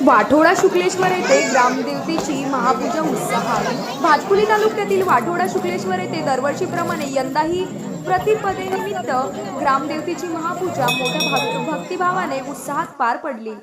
वाठोडा शुक्लेश्वर येथे ग्रामदेवतेची महापूजा उत्साहात। भातकुली तालुक्यातील वाठोडा शुक्लेश्वर येथे दरवर्षीप्रमाणे यंदाही प्रतिपदेनिमित्त ग्रामदेवतेची महापूजा मोठ्या भक्तिभावाने उत्साहात पार पडली।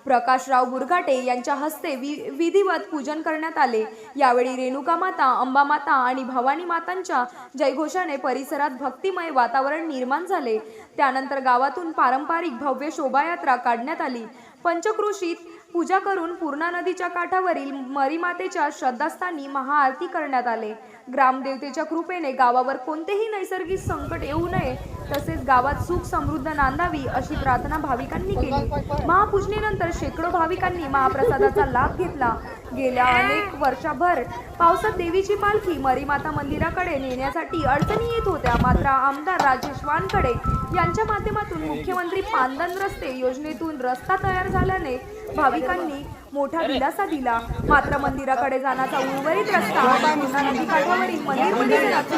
प्रकाशराव बुरघाटे यांच्या हस्ते विधिवत पूजन करण्यात आले। यावेळी रेणुका माता, अंबा माता आणि भवानी मातांच्या जयघोषाने परिसरात भक्तिमय वातावरण निर्माण झाले। त्यानंतर गावातून पारंपरिक भव्य शोभायात्रा काढण्यात आली। पंचक्रोशीत पूजा करून पूर्णा नदीच्या काठावरील मरीमातेच्या श्रद्धास्थानी महाआरती करण्यात आले। ग्रामदेवतेच्या कृपेने गावावर कोणतेही नैसर्गिक संकट येऊ नये तसेच गावात सुख समृद्धी नांदावी अशी प्रार्थना भाविकांनी केली। महापूजनेनंतर शेकडो भाविकांनी महाप्रसादाचा लाभ घेतला। गेल्या अनेक वर्षभर पावसात देवीची पालखी मरीमाता मंदिराकडे नेण्यासाठी अडचणी येत होत्या, मात्र आमदार राजेश वानखडे यांच्या माध्यमातून मुख्यमंत्री पांदन रस्ते योजनेतून रस्ता तयार झाल्याने भाविकांनी मोठा दिलासा दिला। मात्र मंदिराकडे जाण्याचा उर्वरित रस्ता आणि पूर्णा नदीकाठावरील मंदिर परिसरात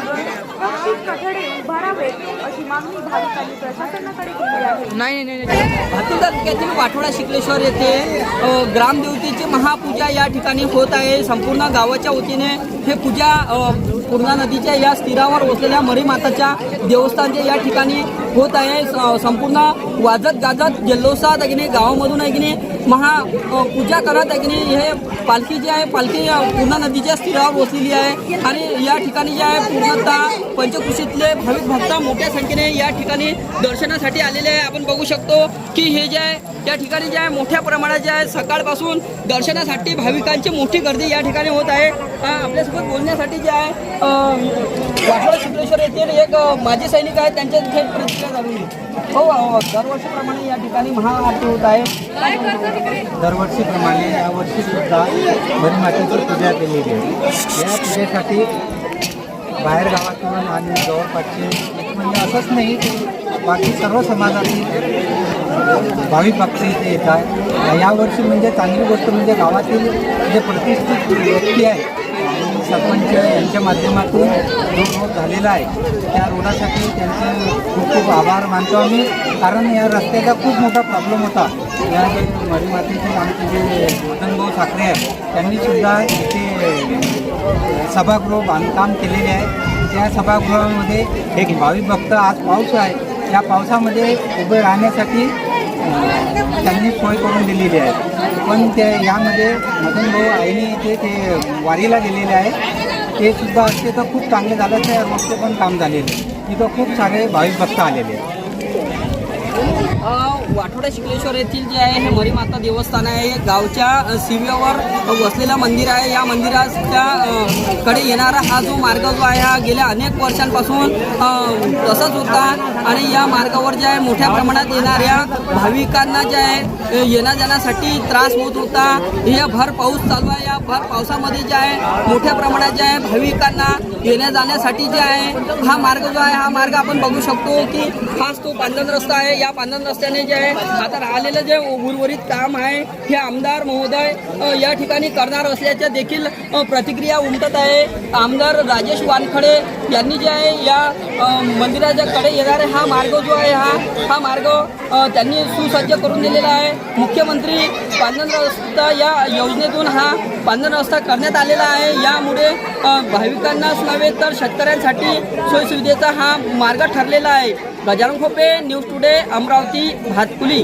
कठडे उभारावेत अशी मागणी भाविकांनी प्रशासनाकडे केली आहे। भातकुली तालुक्यातील वाठोडा शुक्लेश्वर येथे ग्रामदेवतेची महापूजा या ठिकाणी होत आहे। संपूर्ण गावाच्या वतीने हे पूजा पूर्णा नदीच्या या स्थिरावर वसलेल्या मरीमाताच्या देवस्थानच्या या ठिकाणी होत आहे। संपूर्ण वाजत गाजत जल्लोषात गावामधून पूजा करत हे पालखी जी आहे पालखी पूर्णा नदीच्या स्थिरावर वसलेली आहे आणि या ठिकाणी जे आहे पूर्णतः पंचक्रोशीतले भाविक भक्त मोठ्या संख्येने या ठिकाणी दर्शनासाठी आलेले आहे। आपण बघू शकतो की हे जे आहे या ठिकाणी जे आहे मोठ्या प्रमाणात जे आहे सकाळपासून दर्शनासाठी भाविकांची मोठी गर्दी या ठिकाणी होत आहे। आपल्यासोबत बोलण्यासाठी जे आहे वाठोडा शुक्लेश्वर येथील एक माजी सैनिक आहेत, त्यांच्या थेट प्रतिक्रिया जाणून घेऊ। हो, दरवर्षीप्रमाणे या ठिकाणी महाआरती होत आहे। दरवर्षीप्रमाणे यावर्षी सुद्धा मरीमातेची पूजा केलेली आहे। या पूजेसाठी बाहेर गावातून आणि जवळपासचे म्हणजे असंच नाही बाकी सर्व समाजातील भाविक भक्त इथे येतात। यावर्षी म्हणजे चांगली गोष्ट म्हणजे गावातील जे प्रतिष्ठित व्यक्ती आहे सरपंच यांच्या माध्यमातून जो रोड झालेला आहे त्या रोडासाठी त्यांचे खूप खूप आभार मानतो आम्ही, कारण या रस्त्याचा खूप मोठा प्रॉब्लेम होता। या जे मरीमातेचे आमचे जे मदनभाऊ ठाकरे आहे त्यांनीसुद्धा इथे सभागृह बांधकाम केलेले आहे। त्या सभागृहामध्ये एक भाविक भक्त आज पाऊस आहे या पावसामध्ये उभे राहण्यासाठी त्यांनी सोय करून दिलेली आहे। पण त्या यामध्ये मदनभाऊ आईने इथे ते वारीला गेलेले आहे, ते सुद्धा असते तर खूप चांगले झालं। त्या रोडचे पण काम झालेले, तिथं खूप सारे भाविक भक्त आलेले आहेत। वाठोडा शुक्लेश्वर येथील जे आहे हे मरीमाता देवस्थान आहे, गावच्या सीमेवर वसलेलं मंदिर आहे। या मंदिराच्या कडे येणारा हा जो मार्ग जो आहे हा गेल्या अनेक वर्षांपासून तसाच होता आणि या मार्गावर जे आहे मोठ्या प्रमाणात येणाऱ्या भाविकांना जे आहे येण्या जाण्यासाठी त्रास होत होता। हे भर पाऊस चालू आहे, या भर पावसामध्ये जे आहे मोठ्या प्रमाणात जे आहे भाविकांना येण्या जाण्यासाठी जे आहे हा मार्ग जो आहे हा मार्ग आपण बघू शकतो की हाच तो पांदन रस्ता आहे। या पांदन रस्त्याने जे आहे आता राहिलेलं जे उर्वरित काम आहे हे आमदार महोदय या ठिकाणी करणार असल्याच्या देखील प्रतिक्रिया उमटत आहे। आमदार राजेश वानखडे यांनी जे आहे या मंदिराच्या कडे येणारे हा मार्ग जो आहे हा मार्ग त्यांनी सुसज्ज करून दिलेला आहे। मुख्यमंत्री पांदन रस्ता या योजनेतून हा पांदन रस्ता करण्यात आलेला आहे। यामुळे भाविकांनाच नव्हे तर शेतकऱ्यांसाठी सोयीसुविधेचा हा मार्ग ठरलेला आहे। Gajanan खोपे, news today, Amravati, Bhatkuli.